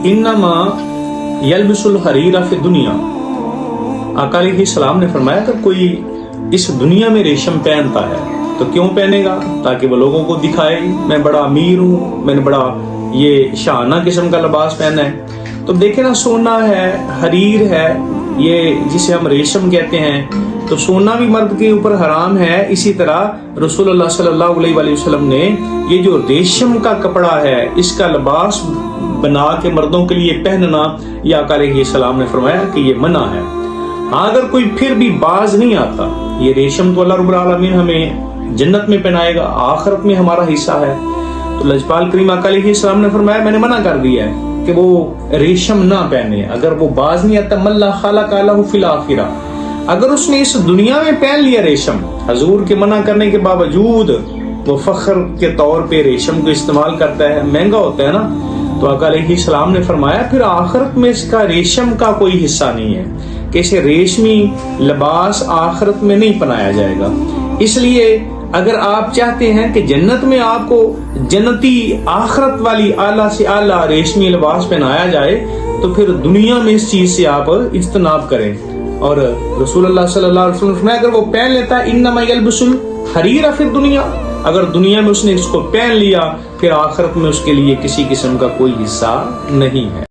इन्नमा यल्बिसुल हरीरा फी दुनिया। आका अलैहिस्सलाम ने फरमाया अगर कोई इस दुनिया में रेशम पहनता है तो क्यों पहनेगा? ताकि वो लोगों को दिखाए मैं बड़ा अमीर हूँ, मैंने बड़ा ये शाना किस्म का लिबास पहना है। तो देखे ना, सोना है, हरीर है, ये जिसे हम रेशम कहते हैं, तो सोना भी मर्द के ऊपर हराम है। इसी तरह रसूलुल्लाह सल्लल्लाहु अलैहि वसल्लम ने ये जो रेशम का कपड़ा है इसका लिबास बना के मर्दों के लिए पहनना, या आका अलैहिस्सलाम ने फरमाया कि ये मना है। हाँ, अगर कोई फिर भी बाज नहीं आता, ये रेशम तो अल्लाह रब्बुल आलमीन हमें जन्नत में पहनाएगा, आखिरत में हमारा हिस्सा है। तो लजपाल करीम आका अलैहिस्सलाम ने फरमाया मैंने मना कर दिया है कि वो रेशम ना पहने। अगर वो बाज नहीं आता, मल्ला खालका लहू फिल आखिरा, अगर उसने इस दुनिया में पहन लिया रेशम, हजूर के मना करने के बावजूद वो फख्र के तौर पे रेशम को इस्तेमाल करता है, महंगा होता है ना, तो आका अलैहिस्सलाम ने फरमाया फिर आखिरत में इसका रेशम का कोई हिस्सा नहीं है, कि इसे रेशमी लिबास आखिरत में नहीं पहनाया जाएगा। इसलिए अगर आप चाहते हैं कि जन्नत में आपको जन्नती आखिरत वाली आला से आला रेशमी लिबास पहनाया जाए, तो फिर दुनिया में इस चीज से आप इज्तनाब करें। और रसूलुल्लाह सल्लल्लाहु अलैहि वसल्लम अगर वो पहन लेता है इन्नमा यल्बिसुल हरीरा फिर दुनिया, अगर दुनिया में उसने इसको पहन लिया फिर आखिरत में उसके लिए किसी किस्म का कोई हिस्सा नहीं है।